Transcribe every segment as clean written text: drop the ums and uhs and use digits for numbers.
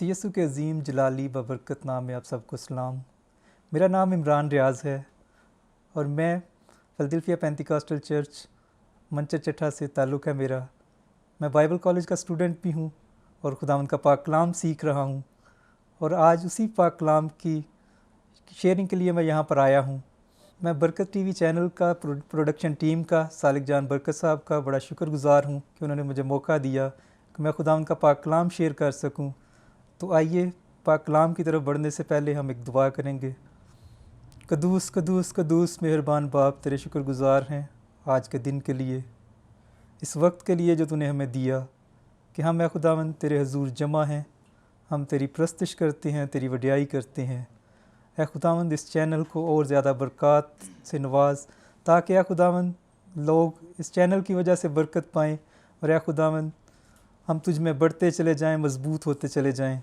मसीह यीशु के अज़ीम जलाली बबरकत नाम में आप सबको सलाम। मेरा नाम इमरान रियाज़ है और मैं Philadelphia Pentecostal church Manchar Chattha से ताल्लुक़ है मेरा। मैं बाइबल कॉलेज का स्टूडेंट भी हूँ और खुदावंद का पाक कलाम सीख रहा हूँ और आज उसी पाक कलाम की शेयरिंग के लिए मैं यहाँ पर आया हूँ। मैं बरकत टीवी चैनल का प्रोडक्शन टीम का सालिक जान बरकत साहब का बड़ा शुक्रगुज़ार हूँ कि उन्होंने मुझे मौका दिया कि मैं खुदावंद का पाक कलाम शेयर कर सकूँ। तो आइए पाक कलाम की तरफ बढ़ने से पहले हम एक दुआ करेंगे। कदूस कदूस कदूस मेहरबान बाप, तेरे शुक्रगुज़ार हैं आज के दिन के लिए, इस वक्त के लिए जो तूने हमें दिया कि हम खुदावंद तेरे हजूर जमा हैं। हम तेरी प्रस्तश करते हैं, तेरी वडियाई करते हैं। ऐ खुदावंद इस चैनल को और ज़्यादा बरक़ात से नवाज, ताकि ऐ खुदावंद लोग इस चैनल की वजह से बरकत पाएँ और ऐ खुदावंद हम तुझ में बढ़ते चले जाएं, मज़बूत होते चले जाएं।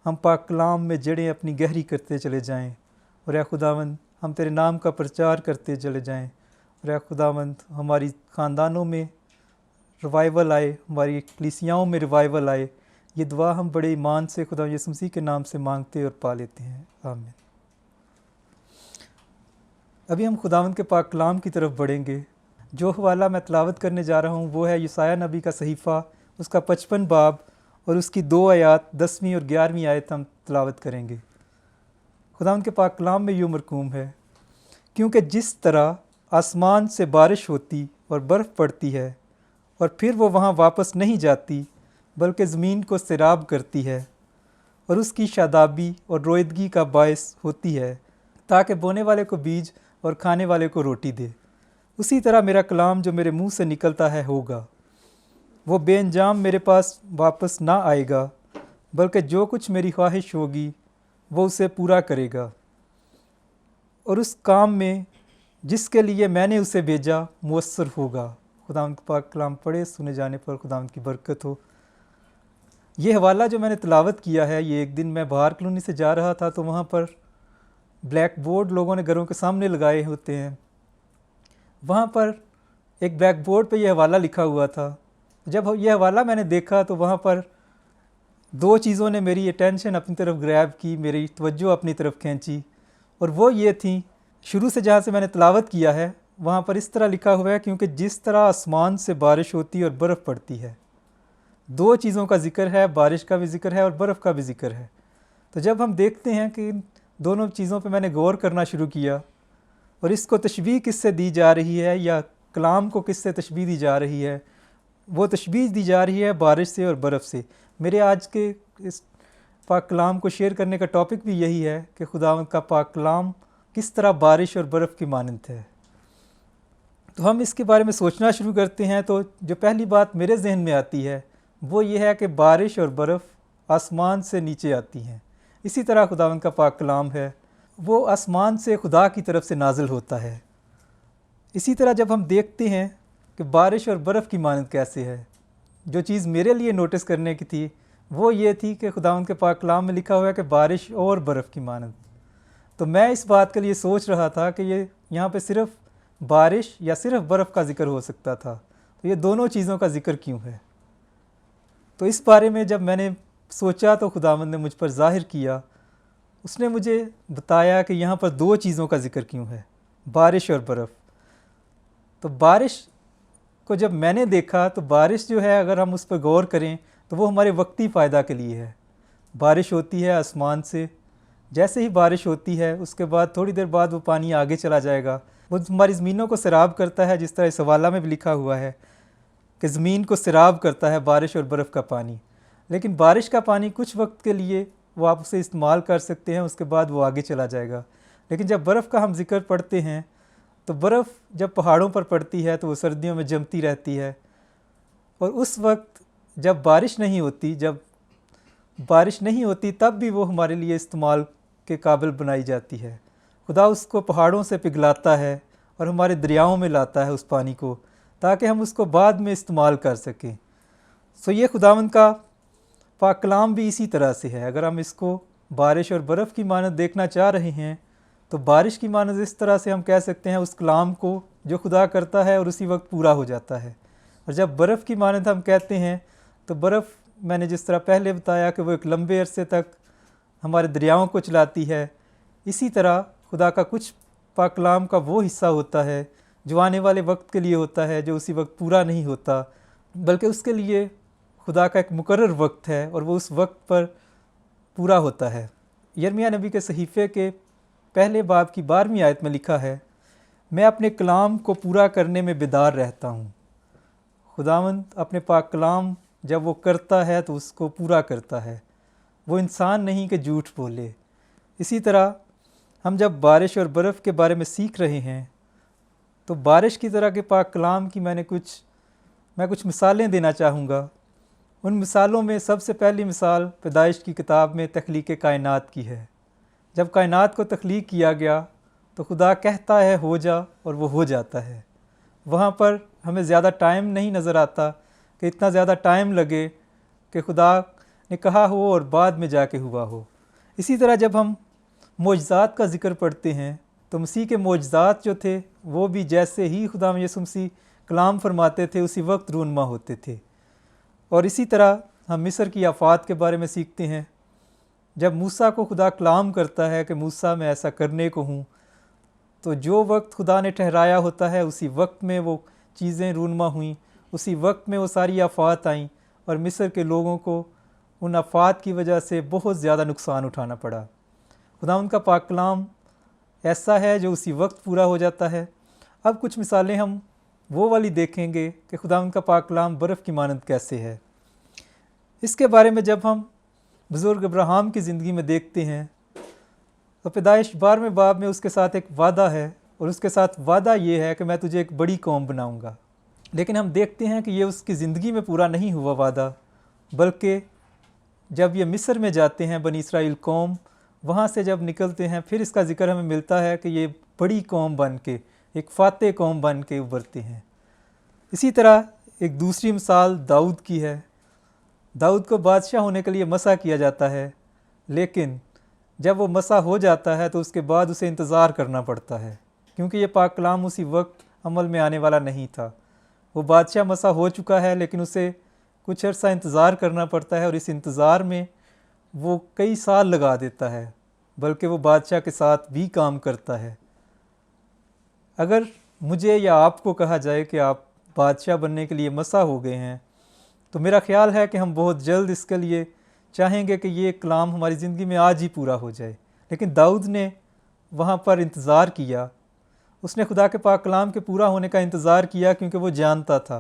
हम पाक कलाम में जड़ें अपनी गहरी करते चले जाएं और ऐ खुदावंद हम तेरे नाम का प्रचार करते चले जाएं। और ऐ खुदावंद हमारी ख़ानदानों में रिवाइवल आए, हमारी कलीसियाओं में रिवाइवल आए। ये दुआ हम बड़े ईमान से खुदा यीशु मसीह के नाम से मांगते और पा लेते हैं, आमीन। अभी हम खुदावंद के पाक कलाम की तरफ बढ़ेंगे। जो हवाला मैं तलावत करने जा रहा हूँ वो है यशायाह नबी का सहीफ़ा, उसका 55 बाब और उसकी 2 आयात 10वीं और 11वीं आयत हम तलावत करेंगे। खुदावंद के पाक कलाम में यूँ मरकूम है, क्योंकि जिस तरह आसमान से बारिश होती और बर्फ़ पड़ती है और फिर वो वहाँ वापस नहीं जाती बल्कि ज़मीन को सैराब करती है और उसकी शादाबी और रोईदगी का बायस होती है, ताकि बोने वाले को बीज और खाने वाले को रोटी दे, उसी तरह मेरा कलाम जो मेरे मुँह से निकलता है होगा। वो बेअंजाम मेरे पास वापस ना आएगा, बल्कि जो कुछ मेरी ख्वाहिश होगी वो उसे पूरा करेगा और उस काम में जिसके लिए मैंने उसे भेजा मुयस्सर होगा। खुदावंद का पाक कलाम पढ़े, सुने जाने पर खुदावंद की बरकत हो। ये हवाला जो मैंने तलावत किया है, ये एक दिन मैं बाहर कॉलोनी से जा रहा था तो वहाँ पर ब्लैक बोर्ड लोगों ने घरों के सामने लगाए होते हैं। वहाँ पर एक ब्लैक बोर्ड पर यह हवाला लिखा हुआ था। जब यह हवाला मैंने देखा तो वहाँ पर 2 चीज़ों ने मेरी अटेंशन अपनी तरफ ग्रैब की, मेरी तवज्जो अपनी तरफ खींची, और वो ये थी, शुरू से जहाँ से मैंने तलावत किया है वहाँ पर इस तरह लिखा हुआ है, क्योंकि जिस तरह आसमान से बारिश होती और बर्फ़ पड़ती है। 2 चीज़ों का ज़िक्र है, बारिश का भी ज़िक्र है और बर्फ़ का भी ज़िक्र है। तो जब हम देखते हैं कि इन दोनों चीज़ों पर मैंने गौर करना शुरू किया और इसको तशबीह किससे दी जा रही है या कलाम को किससे तशबीह दी जा रही है, वो तशबीह दी जा रही है बारिश से और बर्फ़ से। मेरे आज के इस पाक कलाम को शेयर करने का टॉपिक भी यही है कि खुदावंद का पाक कलाम किस तरह बारिश और बर्फ़ की मानंद है। तो हम इसके बारे में सोचना शुरू करते हैं तो जो पहली बात मेरे जहन में आती है वो ये है कि बारिश और बर्फ़ आसमान से नीचे आती हैं। इसी तरह खुदावंद का पाक कलाम है, वो आसमान से खुदा की तरफ से नाजिल होता है। इसी तरह जब हम देखते हैं कि बारिश और बर्फ़ की मानंद कैसे है, जो चीज़ मेरे लिए नोटिस करने की थी वो ये थी कि खुदावंद के पाक कलाम में लिखा हुआ है कि बारिश और बर्फ़ की मानंद। तो मैं इस बात के लिए सोच रहा था कि ये यहाँ पे सिर्फ़ बारिश या सिर्फ़ बर्फ़ का ज़िक्र हो सकता था, तो ये दोनों चीज़ों का ज़िक्र क्यों है। तो इस बारे में जब मैंने सोचा तो खुदावंद ने मुझ पर ज़ाहिर किया, उसने मुझे बताया कि यहाँ पर 2 चीज़ों का ज़िक्र क्यों है, बारिश और बर्फ़। तो बारिश को जब मैंने देखा तो बारिश जो है, अगर हम उस पर गौर करें तो वो हमारे वक्ती फ़ायदा के लिए है। बारिश होती है आसमान से, जैसे ही बारिश होती है उसके बाद थोड़ी देर बाद वो पानी आगे चला जाएगा, वो हमारी ज़मीनों को सैराब करता है, जिस तरह इस हवाला में भी लिखा हुआ है कि ज़मीन को सैराब करता है बारिश और बर्फ़ का पानी। लेकिन बारिश का पानी कुछ वक्त के लिए वो आप उसे इस्तेमाल कर सकते हैं, उसके बाद वो आगे चला जाएगा। लेकिन जब बर्फ़ का हम ज़िक्र पढ़ते हैं तो बर्फ़ जब पहाड़ों पर पड़ती है तो वो सर्दियों में जमती रहती है, और उस वक्त जब बारिश नहीं होती तब भी वो हमारे लिए इस्तेमाल के काबिल बनाई जाती है। खुदा उसको पहाड़ों से पिघलाता है और हमारे दरियाओं में लाता है उस पानी को, ताकि हम उसको बाद में इस्तेमाल कर सकें। सो ये खुदावंद का पाक कलाम भी इसी तरह से है। अगर हम इसको बारिश और बर्फ़ की मानद देखना चाह रहे हैं तो बारिश की मानद इस तरह से हम कह सकते हैं उस कलाम को जो खुदा करता है और उसी वक्त पूरा हो जाता है। और जब बर्फ़ की मानद हम कहते हैं तो बर्फ़ मैंने जिस तरह पहले बताया कि वो एक लंबे अरसे तक हमारे दरियाओं को चलाती है, इसी तरह खुदा का कुछ पाक कलाम का वो हिस्सा होता है जो आने वाले वक्त के लिए होता है, जो उसी वक्त पूरा नहीं होता, बल्कि उसके लिए खुदा का एक मुकर्रर वक्त है और वो उस वक्त पर पूरा होता है। यिर्मयाह नबी के सहीफ़े के पहले बाब की 12वीं आयत में लिखा है, मैं अपने कलाम को पूरा करने में बेदार रहता हूँ। खुदावंद अपने पाक कलाम जब वो करता है तो उसको पूरा करता है, वो इंसान नहीं कि झूठ बोले। इसी तरह हम जब बारिश और बर्फ़ के बारे में सीख रहे हैं तो बारिश की तरह के पाक कलाम की मैं कुछ मिसालें देना चाहूँगा। उन मिसालों में सबसे पहली मिसाल पैदाइश की किताब में तख्लीक़ कायनात की है। जब कायनात को तख्लीक़ किया गया तो खुदा कहता है हो जा और वो हो जाता है। वहाँ पर हमें ज़्यादा टाइम नहीं नज़र आता कि इतना ज़्यादा टाइम लगे कि खुदा ने कहा हो और बाद में जाके हुआ हो। इसी तरह जब हम मोजज़ात का ज़िक्र पढ़ते हैं तो मसीह के मोजज़ात जो थे वो भी जैसे ही खुदा यीशु मसीह कलाम फरमाते थे उसी वक्त रूनमा होते थे। और इसी तरह हम मिस्र की आफात के बारे में सीखते हैं। जब मूसा को खुदा कलाम करता है कि मूसा मैं ऐसा करने को हूँ, तो जो वक्त खुदा ने ठहराया होता है उसी वक्त में वो चीज़ें रूनमा हुईं, उसी वक्त में वो सारी आफात आईं और मिस्र के लोगों को उन आफात की वजह से बहुत ज़्यादा नुकसान उठाना पड़ा। खुदा उनका पाक कलाम ऐसा है जो उसी वक्त पूरा हो जाता है। अब कुछ मिसालें हम वो वाली देखेंगे कि खुदा उनका पाक कलाम बर्फ़ की मानंद कैसे है। इसके बारे में जब हम बुज़ुर्ग अब्राहम की ज़िंदगी में देखते हैं तो पैदाइश 12वें बाब में उसके साथ एक वादा है और उसके साथ वादा ये है कि मैं तुझे एक बड़ी कौम बनाऊंगा। लेकिन हम देखते हैं कि ये उसकी ज़िंदगी में पूरा नहीं हुआ वादा, बल्कि जब ये मिस्र में जाते हैं बनी इसराइल कौम, वहाँ से जब निकलते हैं फिर इसका ज़िक्र हमें मिलता है कि ये बड़ी कौम बन के, एक फ़ाते कौम बन के उभरते हैं। इसी तरह एक दूसरी मिसाल दाऊद की है। दाऊद को बादशाह होने के लिए मसा किया जाता है, लेकिन जब वो मसा हो जाता है तो उसके बाद उसे इंतज़ार करना पड़ता है, क्योंकि ये पाक कलाम उसी वक्त अमल में आने वाला नहीं था। वो बादशाह मसा हो चुका है लेकिन उसे कुछ अर्सा इंतज़ार करना पड़ता है और इस इंतज़ार में वो कई साल लगा देता है, बल्कि वो बादशाह के साथ भी काम करता है। अगर मुझे या आपको कहा जाए कि आप बादशाह बनने के लिए मसा हो गए हैं, तो मेरा ख़्याल है कि हम बहुत जल्द इसके लिए चाहेंगे कि ये कलाम हमारी ज़िंदगी में आज ही पूरा हो जाए। लेकिन दाऊद ने वहाँ पर इंतज़ार किया, उसने खुदा के पाक कलाम के पूरा होने का इंतज़ार किया, क्योंकि वो जानता था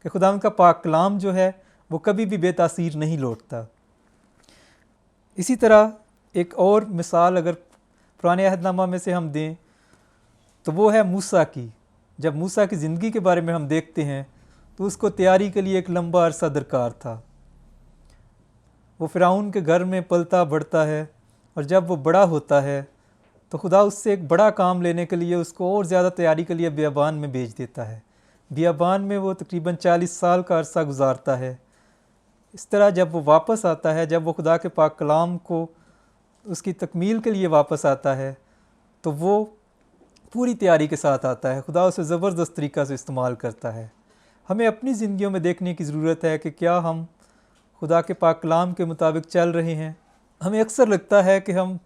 कि खुदा उनका पाक कलाम जो है वो कभी भी बेतासीर नहीं लौटता। इसी तरह एक और मिसाल अगर पुराने अहदनामा में से हम दें तो वो है मूसा की। जब मूसा की ज़िंदगी के बारे में हम देखते हैं तो उसको तैयारी के लिए एक लंबा अरसा दरकार था। वो फ़िरौन के घर में पलता बढ़ता है और जब वो बड़ा होता है तो खुदा उससे एक बड़ा काम लेने के लिए उसको और ज़्यादा तैयारी के लिए बियाबान में भेज देता है। बियाबान में वो तकरीबन 40 साल का अरसा गुजारता है। इस तरह जब वो वापस आता है, जब वो खुदा के पाक कलाम को उसकी तकमील के लिए वापस आता है, तो वो पूरी तैयारी के साथ आता है। खुदा उसे ज़बरदस्त तरीक़ा से इस्तेमाल करता है। हमें अपनी ज़िंदगियों में देखने की ज़रूरत है कि क्या हम खुदा के पाक कलाम के मुताबिक चल रहे हैं। हमें अक्सर लगता है कि हम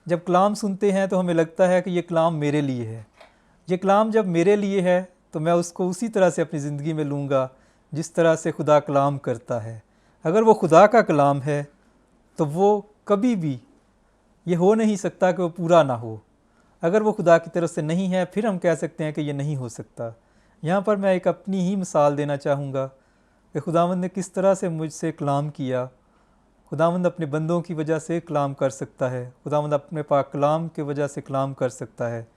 जब कलाम सुनते हैं तो हमें लगता है कि ये कलाम मेरे लिए है। ये कलाम जब मेरे लिए है तो मैं उसको उसी तरह से अपनी ज़िंदगी में लूँगा जिस तरह से खुदा कलाम करता है। अगर वो खुदा का कलाम है तो वो कभी भी ये हो नहीं सकता कि वो पूरा ना हो। अगर वो खुदा की तरफ से नहीं है फिर हम कह सकते हैं कि ये नहीं हो सकता। यहाँ पर मैं एक अपनी ही मिसाल देना चाहूँगा कि खुदावंद ने किस तरह से मुझसे कलाम किया। खुदावंद अपने बंदों की वजह से कलाम कर सकता है, खुदावंद अपने पाक कलाम की वजह से कलाम कर सकता है,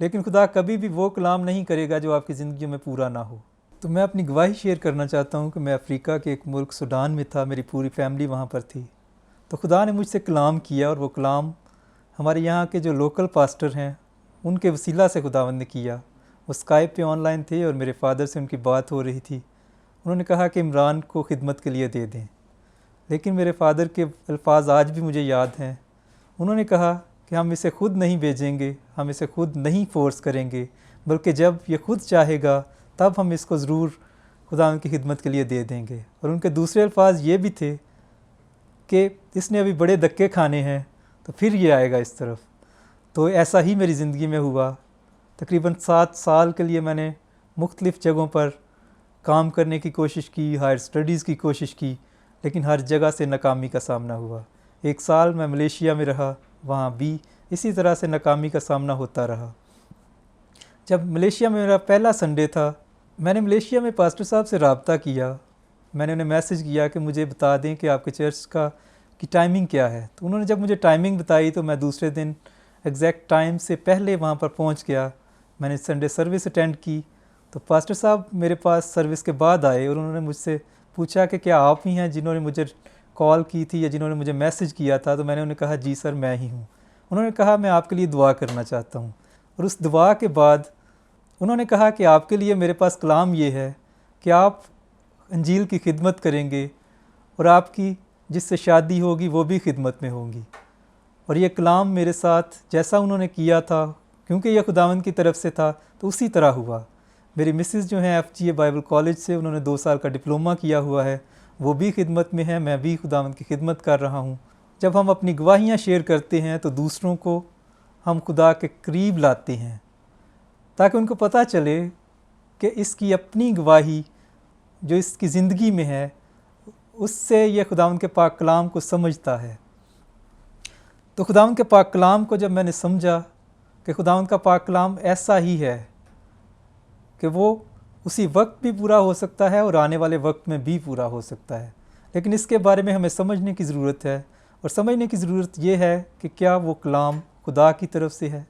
लेकिन खुदा कभी भी वो कलाम नहीं करेगा जो आपकी ज़िंदगी में पूरा ना हो। तो मैं अपनी गवाही शेयर करना चाहता हूँ कि मैं अफ़्रीका के एक मुल्क सूडान में था, मेरी पूरी फैमिली वहाँ पर थी। तो खुदा ने मुझसे कलाम किया और वो कलाम हमारे यहाँ के जो लोकल पास्टर हैं उनके वसीला से खुदावंद ने किया। वो स्काइप पे ऑनलाइन थे और मेरे फ़ादर से उनकी बात हो रही थी। उन्होंने कहा कि इमरान को खिदमत के लिए दे दें, लेकिन मेरे फ़ादर के अल्फाज आज भी मुझे याद हैं। उन्होंने कहा कि हम इसे ख़ुद नहीं भेजेंगे, हम इसे ख़ुद नहीं फ़ोर्स करेंगे, बल्कि जब ये ख़ुद चाहेगा तब हम इसको ज़रूर खुदा की खिदमत के लिए दे देंगे। और उनके दूसरे अल्फाज ये भी थे कि इसने अभी बड़े धक्के खाने हैं तो फिर ये आएगा इस तरफ। तो ऐसा ही मेरी ज़िंदगी में हुआ। तकरीबन 7 साल के लिए मैंने मुख्तलिफ़ जगहों पर काम करने की कोशिश की, हायर स्टडीज़ की कोशिश की, लेकिन हर जगह से नाकामी का सामना हुआ। 1 साल मैं मलेशिया में रहा, वहाँ भी इसी तरह से नाकामी का सामना होता रहा। जब मलेशिया में मेरा पहला संडे था, मैंने मलेशिया में पास्टर साहब से रब्ता किया। मैंने उन्हें मैसेज किया कि मुझे बता दें कि आपके चर्च की टाइमिंग क्या है। तो उन्होंने जब मुझे टाइमिंग बताई तो मैं दूसरे दिन एग्जैक्ट टाइम से पहले वहाँ पर पहुँच गया। मैंने संडे सर्विस अटेंड की। तो पास्टर साहब मेरे पास सर्विस के बाद आए और उन्होंने मुझसे पूछा कि क्या आप ही हैं जिन्होंने मुझे कॉल की थी या जिन्होंने मुझे मैसेज किया था। तो मैंने उन्हें कहा जी सर, मैं ही हूँ। उन्होंने कहा मैं आपके लिए दुआ करना चाहता हूँ। और उस दुआ के बाद उन्होंने कहा कि आपके लिए मेरे पास कलाम ये है कि आप अंजील की खिदमत करेंगे और आपकी जिससे शादी होगी वो भी खिदमत में होंगी। और ये कलाम मेरे साथ जैसा उन्होंने किया था, क्योंकि यह खुदावंद की तरफ से था, तो उसी तरह हुआ। मेरी मिसेस जो हैं FGA बाइबल कॉलेज से, उन्होंने 2 साल का डिप्लोमा किया हुआ है, वो भी खिदमत में है, मैं भी खुदावंद की खिदमत कर रहा हूँ। जब हम अपनी गवाहियाँ शेयर करते हैं तो दूसरों को हम खुदा के करीब लाते हैं, ताकि उनको पता चले कि इसकी अपनी गवाही जो इसकी ज़िंदगी में है उससे यह खुदावंद के पाक कलाम को समझता है। तो खुदावंद के पाक कलाम को जब मैंने समझा कि खुदावंद का पाक कलाम ऐसा ही है कि वो उसी वक्त भी पूरा हो सकता है और आने वाले वक्त में भी पूरा हो सकता है, लेकिन इसके बारे में हमें समझने की ज़रूरत है। और समझने की ज़रूरत ये है कि क्या वो कलाम खुदा की तरफ से है।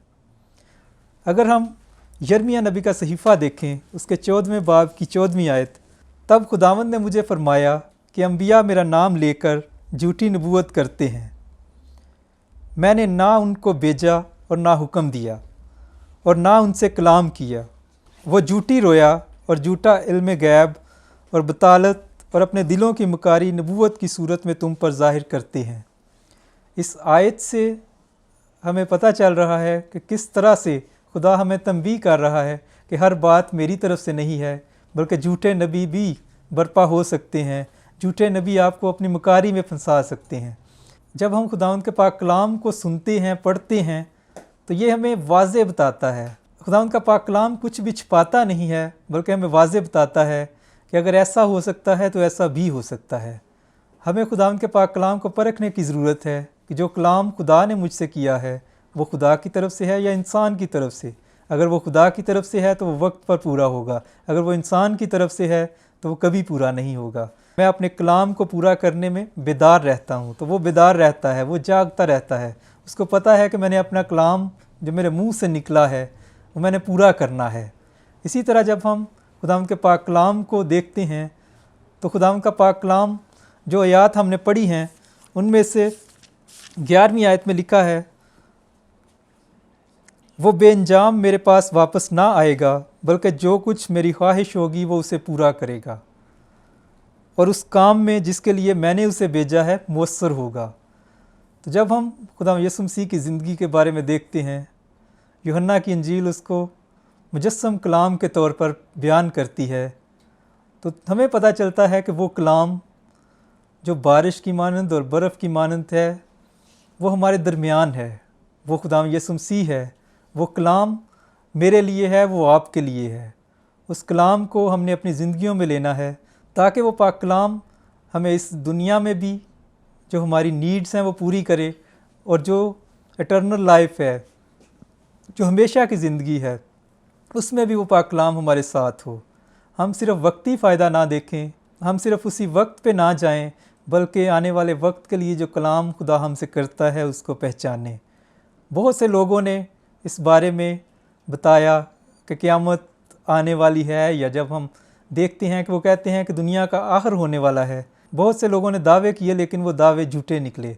अगर हम यिर्मयाह नबी का सहीफ़ा देखें, उसके 14वें बाब की 14वीं आयत, तब खुदावंद ने मुझे फरमाया कि अंबिया मेरा नाम लेकर झूठी नबूवत करते हैं। मैंने ना उनको भेजा और ना हुक्म दिया और ना उनसे कलाम किया। वो झूठी रोया और झूठा इल्म गैब और बतालत और अपने दिलों की मुकारी नबूवत की सूरत में तुम पर ज़ाहिर करते हैं। इस आयत से हमें पता चल रहा है कि किस तरह से खुदा हमें तंबीह कर रहा है कि हर बात मेरी तरफ से नहीं है, बल्कि झूठे नबी भी बर्पा हो सकते हैं। झूठे नबी आपको अपनी मुकारी में फंसा सकते हैं। जब हम खुदावंद के पाक कलाम को सुनते हैं, पढ़ते हैं, तो ये हमें वाज़े बताता है। खुदावंद का पाक कलाम कुछ भी छिपाता नहीं है, बल्कि हमें वाज़े बताता है कि अगर ऐसा हो सकता है तो ऐसा भी हो सकता है। हमें खुदावंद के पाक कलाम को परखने की ज़रूरत है कि जो कलाम खुदा ने मुझसे किया है वो खुदा की तरफ से है या इंसान की तरफ से। अगर वो खुदा की तरफ से है तो वो वक्त पर पूरा होगा, अगर वो इंसान की तरफ से है तो वो कभी पूरा नहीं होगा। मैं अपने कलाम को पूरा करने में बेदार रहता हूँ, तो वो बेदार रहता है, वो जागता रहता है। उसको पता है कि मैंने अपना कलाम जो मेरे मुंह से निकला है वो मैंने पूरा करना है। इसी तरह जब हम खुदावंद के पाक कलाम को देखते हैं तो खुदावंद का पाक कलाम जो आयत हमने पढ़ी हैं उनमें से 11वीं आयत में लिखा है, वो बेअंजाम मेरे पास वापस ना आएगा, बल्कि जो कुछ मेरी ख्वाहिश होगी वो उसे पूरा करेगा और उस काम में जिसके लिए मैंने उसे भेजा है मुयस्सर होगा। तो जब हम खुदा यीशु मसीह की ज़िंदगी के बारे में देखते हैं, यूहन्ना की इंजील उसको मुजस्सम कलाम के तौर पर बयान करती है, तो हमें पता चलता है कि वो कलाम जो बारिश की मानंद और बर्फ़ की मानंद है वो हमारे दरमियान है। वो खुदा यीशु मसीह है। वो कलाम मेरे लिए है, वो आपके लिए है। उस कलाम को हमने अपनी ज़िंदगियों में लेना है ताकि वो पाक कलाम हमें इस दुनिया में भी जो हमारी नीड्स हैं वो पूरी करे, और जो एटर्नल लाइफ है, जो हमेशा की ज़िंदगी है, उसमें भी वो पाक कलाम हमारे साथ हो। हम सिर्फ़ वक्ती फ़ायदा ना देखें, हम सिर्फ़ उसी वक्त पे ना जाएं, बल्कि आने वाले वक्त के लिए जो कलाम खुदा हमसे करता है उसको पहचानें। बहुत से लोगों ने इस बारे में बताया कि क़यामत आने वाली है, या जब हम देखते हैं कि वो कहते हैं कि दुनिया का आखिर होने वाला है। बहुत से लोगों ने दावे किए, लेकिन वो दावे झूठे निकले।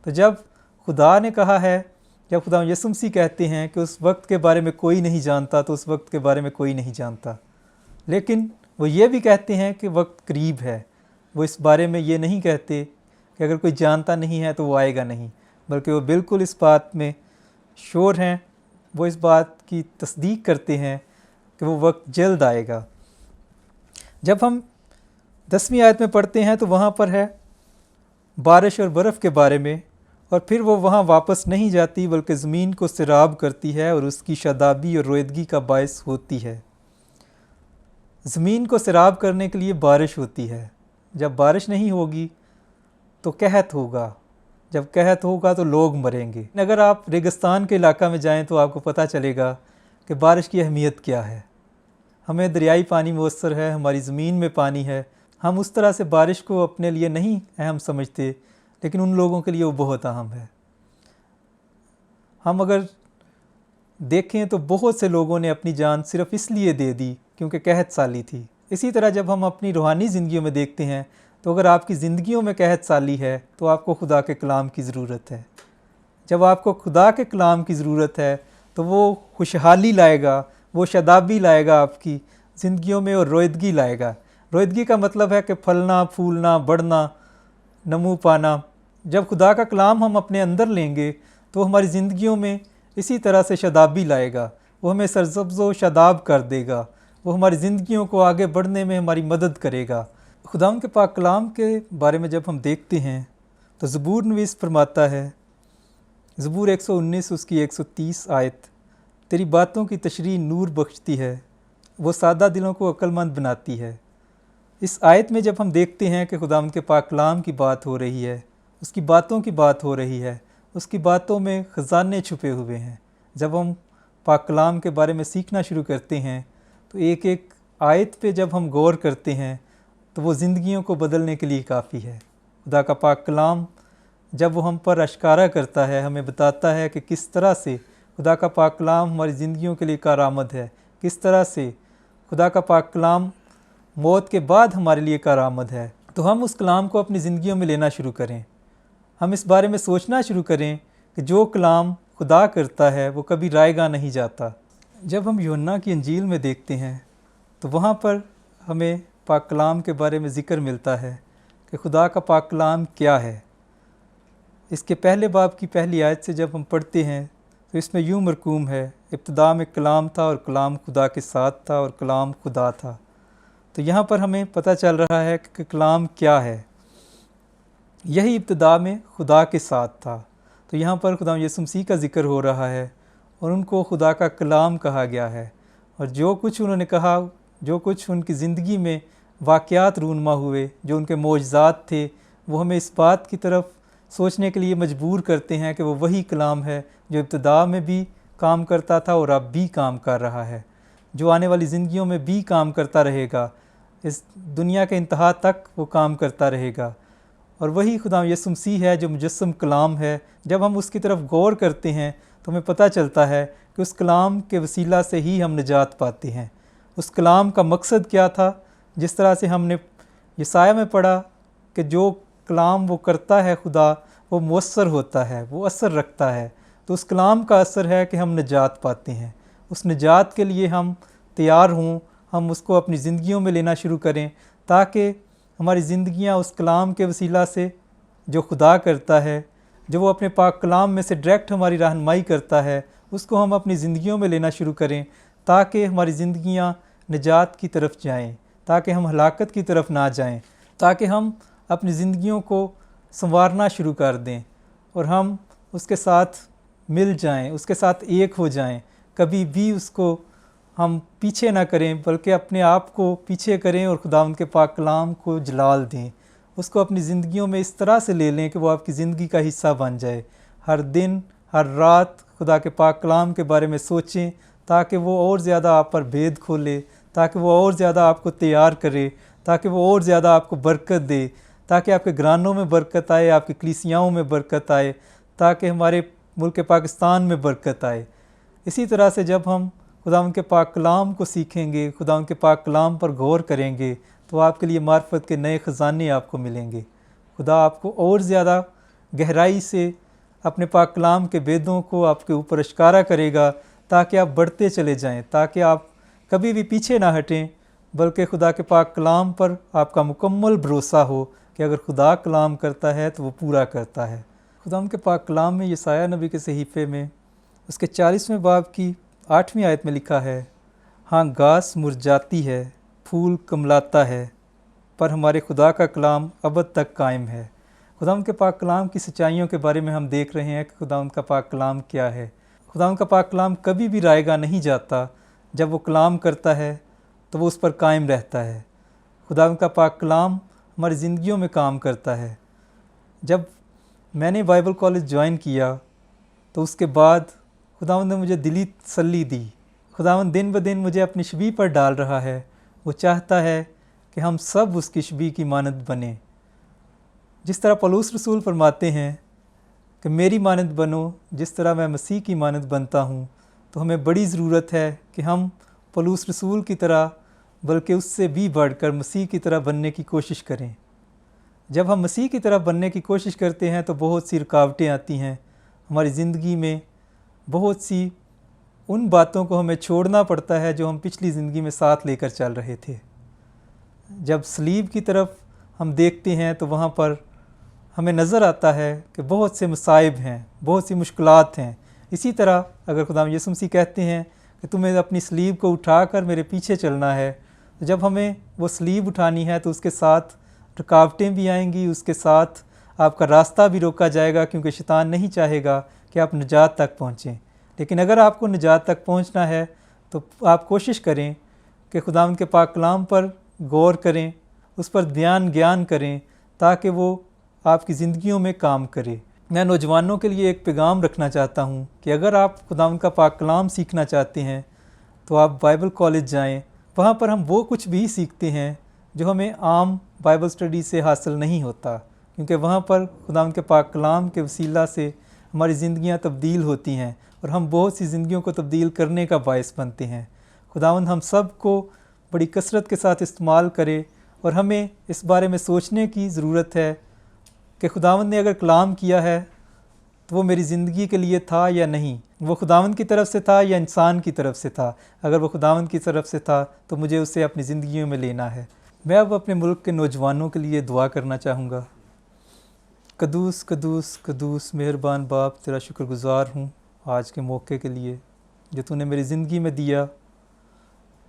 तो जब खुदा ने कहा है, जब खुदा यीशु मसीह कहते हैं कि उस वक्त के बारे में कोई नहीं जानता, तो उस वक्त के बारे में कोई नहीं जानता। लेकिन वो ये भी कहते हैं कि वक्त करीब है। वो इस बारे में ये नहीं कहते कि अगर कोई जानता नहीं है तो वो आएगा नहीं, बल्कि वो बिल्कुल इस बात में श्योर हैं, वो इस बात की तस्दीक करते हैं कि वो वक्त जल्द आएगा। जब हम 10वीं आयत में पढ़ते हैं तो वहाँ पर है, बारिश और बर्फ़ के बारे में, और फिर वो वहाँ वापस नहीं जाती बल्कि ज़मीन को सैराब करती है और उसकी शादाबी और रोईदगी का बायस होती है। ज़मीन को सैराब करने के लिए बारिश होती है। जब बारिश नहीं होगी तो कहत होगा, जब कहत होगा तो लोग मरेंगे। अगर आप रेगिस्तान के इलाका में जाएं तो आपको पता चलेगा कि बारिश की अहमियत क्या है। हमें दरियाई पानी मुयस्सर है, हमारी ज़मीन में पानी है। हम उस तरह से बारिश को अपने लिए नहीं अहम समझते, लेकिन उन लोगों के लिए वो बहुत अहम है। हम अगर देखें तो बहुत से लोगों ने अपनी जान सिर्फ़ इसलिए दे दी क्योंकि कहत साली थी। इसी तरह जब हम अपनी रूहानी ज़िंदगियों में देखते हैं तो अगर आपकी ज़िंदगियों में कहत साली है तो आपको खुदा के कलाम की ज़रूरत है। जब आपको खुदा के कलाम की ज़रूरत है तो वो खुशहाली लाएगा, वो शादाबी लाएगा आपकी ज़िंदगियों में और रोईदगी लाएगा। रोईदगी का मतलब है कि फलना, फूलना, बढ़ना, नमू पाना। जब खुदा का कलाम हम अपने अंदर लेंगे तो हमारी ज़िंदगियों में इसी तरह से शादाबी लाएगा। वो हमें सरसब्ज़ व शादाब कर देगा। वो हमारी ज़िंदगियों को आगे बढ़ने में हमारी मदद करेगा। खुदावंद के पाक कलाम के बारे में जब हम देखते हैं तो ज़बूर नवीस फरमाता है, ज़बूर 119 उसकी 130 आयत, तेरी बातों की तशरीह नूर बख्शती है, वो सादा दिलों को अक्लमंद बनाती है। इस आयत में जब हम देखते हैं कि खुदावंद के पाक कलाम की बात हो रही है, उसकी बातों की बात हो रही है, उसकी बातों में ख़जाने छुपे हुए हैं। जब हम पाक कलाम के बारे में सीखना शुरू करते हैं तो एक एक आयत पे जब हम गौर करते हैं तो वो ज़िंदगियों को बदलने के लिए काफ़ी है। खुदा का पाक कलाम जब वो हम पर अश्कारा करता है, हमें बताता है कि किस तरह से खुदा का पाक कलाम हमारी ज़िंदगियों के लिए कारआमद है, किस तरह से खुदा का पाक कलाम मौत के बाद हमारे लिए कारआमद है। तो हम उस कलाम को अपनी ज़िंदगियों में लेना शुरू करें। हम इस बारे में सोचना शुरू करें कि जो कलाम खुदा करता है वो कभी रायगा नहीं जाता। जब हम यूहन्ना की इंजील में देखते हैं तो वहाँ पर हमें पाक कलाम के बारे में ज़िक्र मिलता है कि खुदा का पाक कलाम क्या है। इसके पहले बाब की पहली आयत से जब हम पढ़ते हैं तो इसमें यूँ मरकूम है, इब्तिदा में कलाम था और कलाम खुदा के साथ था और कलाम खुदा था। तो यहाँ पर हमें पता चल रहा है कि कलाम क्या है। यही इब्तिदा में खुदा के साथ था। तो यहाँ पर खुदा यीशु मसीह का ज़िक्र हो रहा है और उनको खुदा का कलाम कहा गया है। और जो कुछ उन्होंने कहा, जो कुछ उनकी ज़िंदगी में वाक़यात रूनमा हुए, जो उनके मोजज़ात थे, वो हमें इस बात की तरफ सोचने के लिए मजबूर करते हैं कि वो वही कलाम है जो इब्तिदा में भी काम करता था और अब भी काम कर रहा है, जो आने वाली ज़िंदगियों में भी काम करता रहेगा, इस दुनिया के इंतहा तक वो काम करता रहेगा। और वही खुदा यीशु मसीह है जो मुजस्सम कलाम है। जब हम उसकी तरफ गौर करते हैं तो हमें पता चलता है कि उस कलाम के वसीला से ही हम निजात पाते हैं। उस कलाम का मकसद क्या था? जिस तरह से हमने यसाया में पढ़ा कि जो कलाम वो करता है खुदा, वो मुअस्सर होता है, वो असर रखता है। तो उस कलाम का असर है कि हम निजात पाते हैं। उस निजात के लिए हम तैयार हों, हम उसको अपनी ज़िंदगियों में लेना शुरू करें ताकि हमारी ज़िंदगियां उस कलाम के वसीला से जो खुदा करता है, जो वो अपने पाक कलाम में से डायरेक्ट हमारी रहनुमाई करता है, उसको हम अपनी ज़िंदगियों में लेना शुरू करें ताकि हमारी ज़िंदगियां निजात की तरफ जाएं, ताकि हम हलाकत की तरफ ना जाएं, ताकि हम अपनी ज़िंदगियों को संवारना शुरू कर दें और हम उसके साथ मिल जाएं, उसके साथ एक हो जाएं। कभी भी उसको हम पीछे ना करें बल्कि अपने आप को पीछे करें और खुदावंद के पाक कलाम को जलाल दें। उसको अपनी ज़िंदगियों में इस तरह से ले लें कि वो आपकी ज़िंदगी का हिस्सा बन जाए। हर दिन, हर रात खुदा के पाक कलाम के बारे में सोचें ताकि वो और ज़्यादा आप पर भेद खोले, ताकि वो और ज़्यादा आपको तैयार करे, ताकि वो और ज़्यादा आपको बरकत दे, ताकि आपके घरानों में बरकत आए, आपकी कलीसियाओं में बरकत आए, ताकि हमारे मुल्क पाकिस्तान में बरकत आए। इसी तरह से जब हम खुदा उनके पाक कलाम को सीखेंगे, खुदा उनके पाक कलाम पर गौर करेंगे तो आपके लिए मार्फत के नए ख़जाने आपको मिलेंगे। खुदा आपको और ज़्यादा गहराई से अपने पाक कलाम के भेदों को आपके ऊपर अश्कारा करेगा ताकि आप बढ़ते चले जाएं, ताकि आप कभी भी पीछे ना हटें बल्कि खुदा के पाक कलाम पर आपका मुकम्मल भरोसा हो कि अगर खुदा कलाम करता है तो वो पूरा करता है। खुदा उनके पाक कलाम में यसाया नबी के सहीफ़े में उसके 40वें बाब की 8वीं आयत में लिखा है, हाँ घास मुरझाती है, फूल कमलाता है, पर हमारे खुदा का कलाम अबद तक कायम है। खुदावंद के पाक कलाम की सच्चाइयों के बारे में हम देख रहे हैं कि खुदावंद का पाक कलाम क्या है। खुदावंद का पाक कलाम कभी भी रायगा नहीं जाता। जब वो कलाम करता है तो वो उस पर कायम रहता है। खुदावंद का पाक कलाम हमारी ज़िंदगियों में काम करता है। जब मैंने बाइबल कॉलेज ज्वाइन किया तो उसके बाद खुदावंद ने मुझे दिली तसल्ली दी। खुदावंद दिन ब दिन मुझे अपनी शबीह पर डाल रहा है। वो चाहता है कि हम सब उसकी शबीह की मानद बने। जिस तरह पौलुस रसूल फरमाते हैं कि मेरी मानद बनो जिस तरह मैं मसीह की मानद बनता हूँ, तो हमें बड़ी ज़रूरत है कि हम पौलुस रसूल की तरह बल्कि उससे भी बढ़कर मसीह की तरह बनने की कोशिश करें। जब हम मसीह की तरह बनने की कोशिश करते हैं तो बहुत सी रुकावटें आती हैं हमारी ज़िंदगी में। बहुत सी उन बातों को हमें छोड़ना पड़ता है जो हम पिछली ज़िंदगी में साथ लेकर चल रहे थे। जब सलीब की तरफ हम देखते हैं तो वहाँ पर हमें नज़र आता है कि बहुत से मसाइब हैं, बहुत सी मुश्किलात हैं। इसी तरह अगर खुदावंद यीशु मसीह कहते हैं कि तुम्हें अपनी सलीब को उठाकर मेरे पीछे चलना है, तो जब हमें वो सलीब उठानी है तो उसके साथ रुकावटें भी आएंगी, उसके साथ आपका रास्ता भी रोका जाएगा, क्योंकि शैतान नहीं चाहेगा कि आप निजात तक पहुँचें। लेकिन अगर आपको निजात तक पहुँचना है तो आप कोशिश करें कि खुदावंद के पाक कलाम पर गौर करें, उस पर ध्यान ज्ञान करें, ताकि वो आपकी ज़िंदगियों में काम करे। मैं नौजवानों के लिए एक पैगाम रखना चाहता हूँ कि अगर आप खुदावंद का पाक कलाम सीखना चाहते हैं तो आप बाइबल कॉलेज जाएं। वहाँ पर हम वो कुछ भी सीखते हैं जो हमें आम बाइबल स्टडी से हासिल नहीं होता, क्योंकि वहाँ पर खुदावंद के पाक कलाम के वसीला से हमारी ज़िंदगियाँ तब्दील होती हैं और हम बहुत सी ज़िंदगियों को तब्दील करने का बायस बनते हैं। खुदावंद हम सब को बड़ी कसरत के साथ इस्तेमाल करे और हमें इस बारे में सोचने की ज़रूरत है कि खुदावंद ने अगर कलाम किया है तो वो मेरी ज़िंदगी के लिए था या नहीं, वो खुदावंद की तरफ से था या इंसान की तरफ से था। अगर वो खुदावंद की तरफ से था तो मुझे उसे अपनी ज़िंदगियों में लेना है। मैं अब अपने मुल्क के नौजवानों के लिए दुआ करना चाहूँगा। कदूस कदूस कदूस मेहरबान बाप, तेरा शुक्रगुज़ार हूँ आज के मौके के लिए जो तूने मेरी ज़िंदगी में दिया।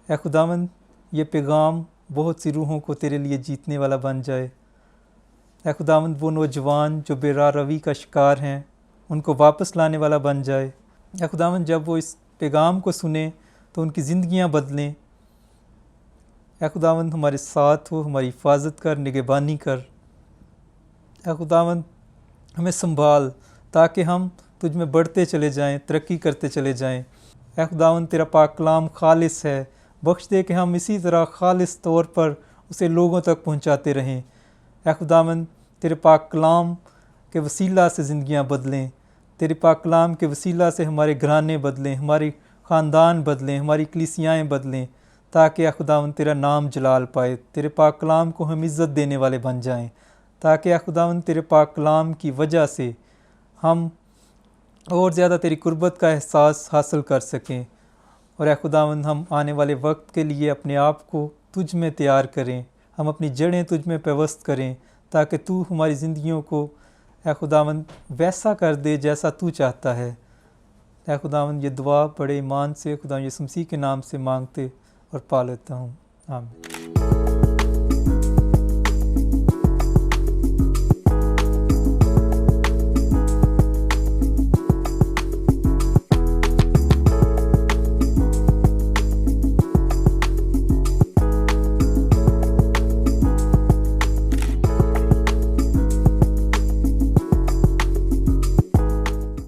ऐ खुदावंद, ये पैगाम बहुत सी रूहों को तेरे लिए जीतने वाला बन जाए। ऐ खुदावंद, वो नौजवान जो बेराह रवी का शिकार हैं उनको वापस लाने वाला बन जाए। ऐ खुदावंद, जब वो इस पैगाम को सुने तो उनकी ज़िंदगियां बदलें। ऐ खुदावंद, हमारे साथ हो, हमारी हिफाजत कर, निगहबानी कर। ऐ खुदावंद, हमें संभाल ताकि हम तुझ में बढ़ते चले जाएं, तरक्की करते चले जाएं। ऐ खुदावंद, तेरा पाक कलाम खालिस है, बख्श दे कि हम इसी तरह खालिस तौर पर उसे लोगों तक पहुंचाते रहें। ऐ खुदावंद, तेरे पाक कलाम के वसीला से ज़िंदगियां बदलें। तेरे पाक कलाम के वसीला से हमारे घराने बदलें, हमारे ख़ानदान बदलें, हमारी कलीसियाएँ बदलें, ताकि ऐ खुदावंद तेरा नाम जलाल पाए। तेरे पाक कलाम को हम इज़्ज़त देने वाले बन जाएं, ताकि ऐ खुदावंद तेरे पाक कलाम की वजह से हम और ज़्यादा तेरी कुर्बत का एहसास हासिल कर सकें। और ऐ खुदावंद, हम आने वाले वक्त के लिए अपने आप को तुझ में तैयार करें, हम अपनी जड़ें तुझ में पेवस्त करें, ताकि तू हमारी ज़िंदगियों को ऐ खुदावंद वैसा कर दे जैसा तू चाहता है। ऐ खुदावंद, ये दुआ बड़े ईमान से खुदा यीशु मसीह के नाम से मांगते और पा लेता हूँ, आमीन।